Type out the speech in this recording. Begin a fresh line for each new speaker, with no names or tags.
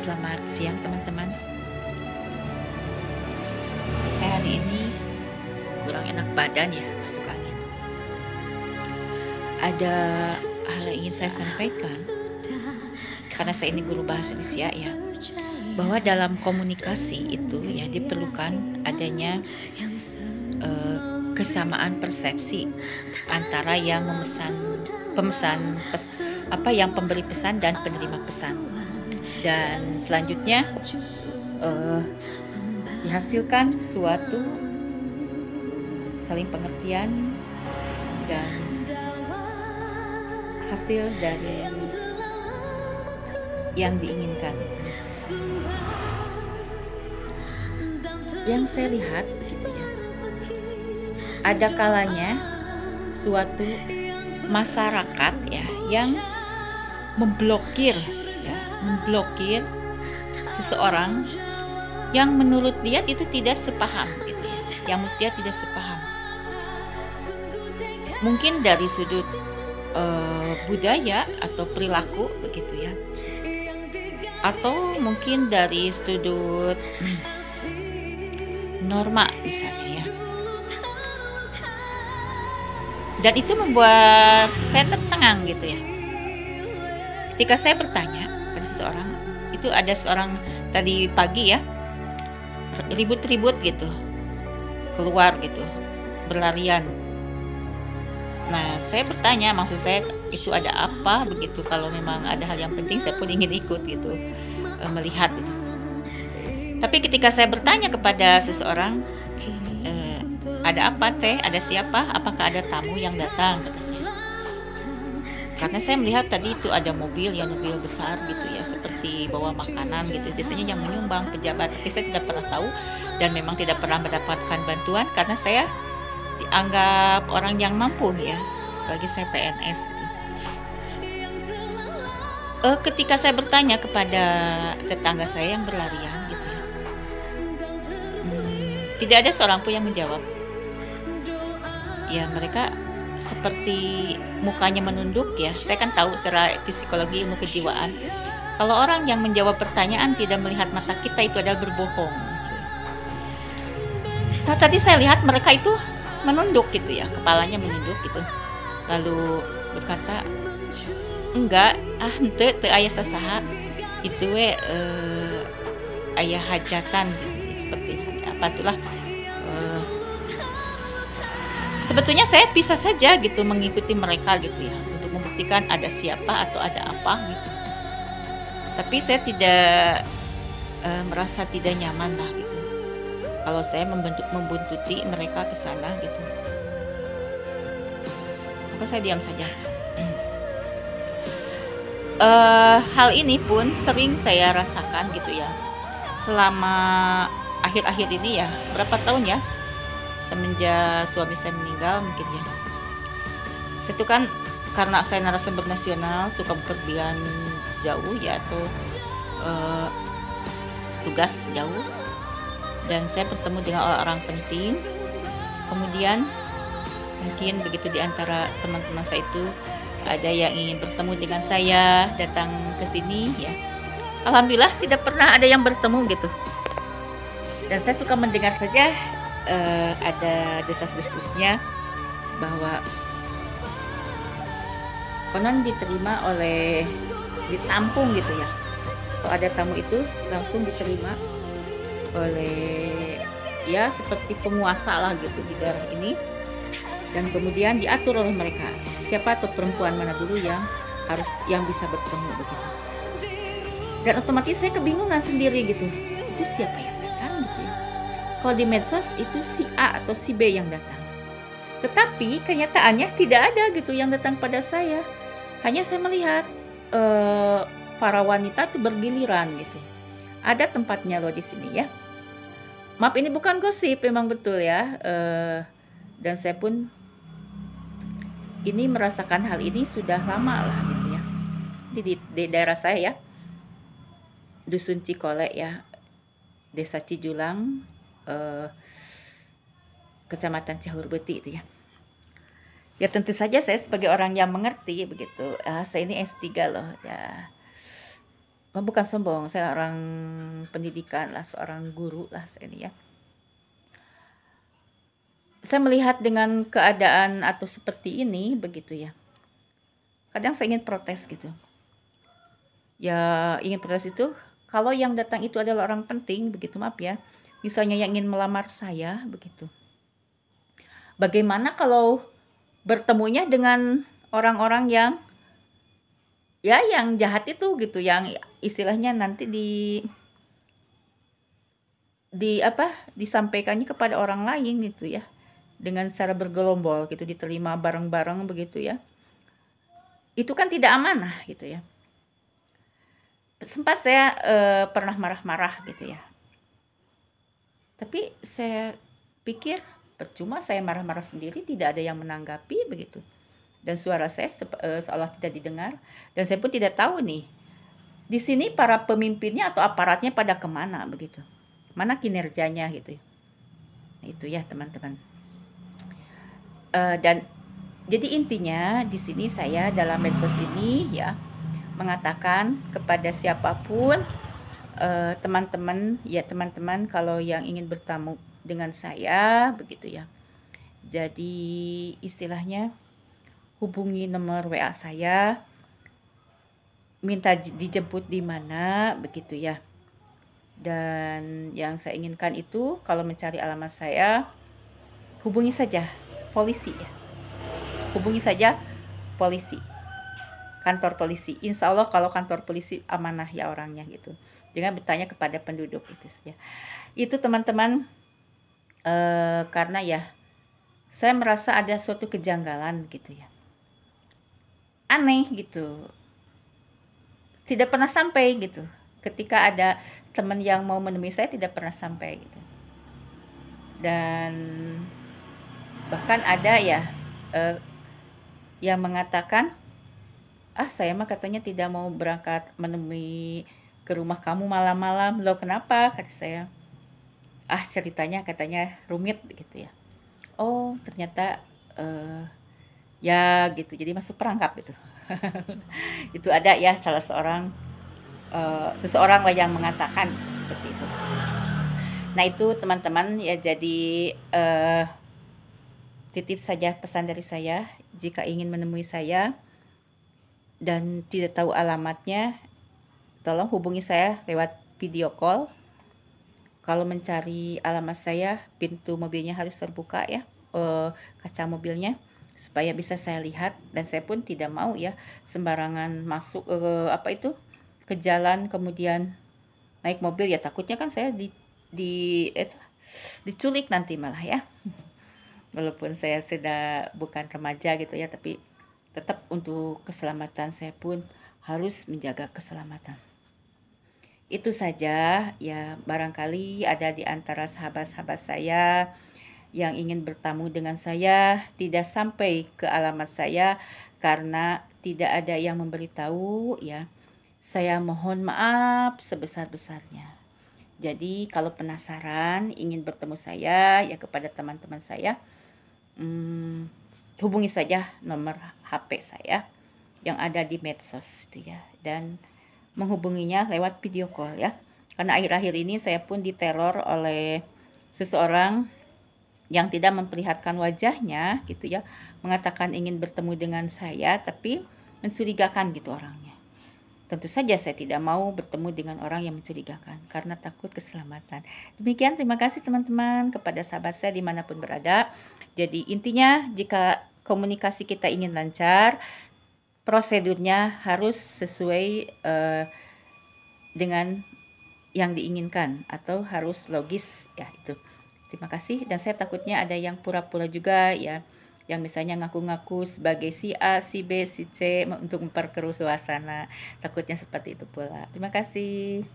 Selamat siang teman-teman. Saya hari ini kurang enak badan ya, masuk angin. Ada hal yang ingin saya sampaikan, karena saya ini guru bahasa Indonesia ya, bahwa dalam komunikasi itu ya diperlukan adanya kesamaan persepsi antara yang yang pemberi pesan dan penerima pesan. Dan selanjutnya dihasilkan suatu saling pengertian dan hasil dari yang diinginkan. Yang saya lihat begitu ya, ada kalanya suatu masyarakat ya yang memblokir seseorang yang menurut dia itu tidak sepaham gitu ya, yang menurut dia tidak sepaham. Mungkin dari sudut budaya atau perilaku begitu ya, atau mungkin dari sudut norma misalnya ya. Dan itu membuat saya tercengang gitu ya. Ketika saya bertanya pada seseorang, itu ada seorang tadi pagi ya, ribut-ribut gitu, keluar gitu, berlarian. Nah, saya bertanya, maksud saya itu ada apa begitu? Kalau memang ada hal yang penting, saya pun ingin ikut gitu, melihat gitu. Tapi ketika saya bertanya kepada seseorang, ada apa teh? Ada siapa? Apakah ada tamu yang datang? Kata saya. Karena saya melihat tadi itu ada mobil besar gitu ya, seperti bawa makanan gitu. Biasanya yang menyumbang pejabat, tapi saya tidak pernah tahu dan memang tidak pernah mendapatkan bantuan karena saya dianggap orang yang mampu ya, bagi saya PNS gitu. Ketika saya bertanya kepada tetangga saya yang berlarian gitu ya, tidak ada seorang pun yang menjawab. Ya, mereka seperti mukanya menunduk ya. Saya kan tahu secara psikologi ilmu kejiwaan, kalau orang yang menjawab pertanyaan tidak melihat mata kita itu adalah berbohong. Nah, tadi saya lihat mereka itu menunduk gitu ya, kepalanya menunduk gitu, lalu berkata, enggak, henteu teu aya sasaha, itu aya hajatan gitu, seperti apa itulah. Sebetulnya saya bisa saja gitu mengikuti mereka gitu ya, untuk membuktikan ada siapa atau ada apa gitu. Tapi saya tidak merasa tidak nyaman lah gitu, kalau saya membuntuti mereka ke sana gitu. Maka saya diam saja. Hal ini pun sering saya rasakan gitu ya, selama akhir-akhir ini ya, berapa tahun ya, semenjak suami saya meninggal mungkin ya. Saya itu kan karena saya narasumber nasional, suka bepergian jauh ya, atau tugas jauh, dan saya bertemu dengan orang-orang penting. Kemudian mungkin begitu di antara teman-teman saya itu ada yang ingin bertemu dengan saya, datang ke sini ya. Alhamdulillah tidak pernah ada yang bertemu gitu. Dan saya suka mendengar saja ada desas-desusnya bahwa konon ditampung gitu ya. Kalau ada tamu itu langsung diterima oleh ya seperti penguasa lah gitu di daerah ini, dan kemudian diatur oleh mereka siapa atau perempuan mana dulu yang bisa bertemu begitu. Dan otomatis saya kebingungan sendiri gitu, itu siapa yang datang gitu ya. Kalau di medsos itu si A atau si B yang datang, tetapi kenyataannya tidak ada gitu yang datang pada saya. Hanya saya melihat para wanita itu bergiliran gitu. Ada tempatnya loh di sini ya. Maaf, ini bukan gosip, memang betul ya. Dan saya pun ini merasakan hal ini sudah lama lah gitu ya. Di daerah saya ya, Dusun Cikole ya, Desa Cijulang, Kecamatan Cahurbeti itu ya. Ya tentu saja saya sebagai orang yang mengerti begitu. Saya ini S3 loh ya. bukan sombong, saya orang pendidikan lah, seorang guru lah saya ini ya. Saya melihat dengan keadaan atau seperti ini begitu ya. Kadang saya ingin protes gitu. Ya, ingin protes itu kalau yang datang itu adalah orang penting begitu, maaf ya. Misalnya yang ingin melamar saya begitu. Bagaimana kalau bertemunya dengan orang-orang yang ya yang jahat itu gitu, yang istilahnya nanti disampaikannya kepada orang lain gitu ya, dengan cara bergelombol gitu, diterima bareng-bareng begitu ya. Itu kan tidak amanah gitu ya. Sempat saya pernah marah-marah gitu ya. Tapi saya pikir percuma saya marah-marah sendiri, tidak ada yang menanggapi begitu. Dan suara saya seolah tidak didengar, dan saya pun tidak tahu nih di sini para pemimpinnya atau aparatnya pada kemana begitu, mana kinerjanya gitu. Nah, itu ya teman-teman. Dan jadi intinya di sini saya dalam medsos ini ya mengatakan kepada siapapun, teman-teman ya, teman-teman kalau yang ingin bertemu dengan saya begitu ya, jadi istilahnya hubungi nomor WA saya, minta dijemput di mana begitu ya. Dan yang saya inginkan itu kalau mencari alamat saya, hubungi saja polisi ya. Hubungi saja polisi, kantor polisi. Insya Allah kalau kantor polisi amanah ya orangnya gitu. Jangan bertanya kepada penduduk itu saja. Itu teman-teman, karena ya saya merasa ada suatu kejanggalan gitu ya. Aneh gitu. Tidak pernah sampai gitu. Ketika ada teman yang mau menemui saya tidak pernah sampai gitu. Dan bahkan ada ya yang mengatakan, saya mah katanya tidak mau berangkat menemui ke rumah kamu malam-malam. Loh kenapa? Kata saya. Ceritanya katanya rumit gitu ya. Oh ternyata ya gitu, jadi masuk perangkap gitu. Itu ada ya salah seorang seseorang lah yang mengatakan seperti itu. Nah itu teman-teman ya, jadi titip saja pesan dari saya, jika ingin menemui saya dan tidak tahu alamatnya, tolong hubungi saya lewat video call. Kalau mencari alamat saya, pintu mobilnya harus terbuka ya, kaca mobilnya, supaya bisa saya lihat. Dan saya pun tidak mau ya sembarangan masuk ke jalan kemudian naik mobil ya, takutnya kan saya diculik nanti malah ya. Walaupun saya sudah bukan remaja gitu ya, tapi tetap untuk keselamatan saya pun harus menjaga keselamatan. Itu saja ya, barangkali ada di antara sahabat-sahabat saya yang ingin bertamu dengan saya tidak sampai ke alamat saya karena tidak ada yang memberitahu ya. Saya mohon maaf sebesar-besarnya. Jadi kalau penasaran ingin bertemu saya ya, kepada teman-teman saya, hubungi saja nomor HP saya yang ada di medsos itu ya, dan menghubunginya lewat video call ya. Karena akhir-akhir ini saya pun diteror oleh seseorang yang tidak memperlihatkan wajahnya gitu ya, mengatakan ingin bertemu dengan saya tapi mencurigakan gitu orangnya. Tentu saja saya tidak mau bertemu dengan orang yang mencurigakan karena takut keselamatan. Demikian, terima kasih teman-teman kepada sahabat saya dimanapun berada. Jadi intinya jika komunikasi kita ingin lancar, prosedurnya harus sesuai dengan yang diinginkan atau harus logis ya itu. Terima kasih. Dan saya takutnya ada yang pura-pura juga ya, yang misalnya ngaku-ngaku sebagai si A, si B, si C untuk memperkeruh suasana. Takutnya seperti itu pula. Terima kasih.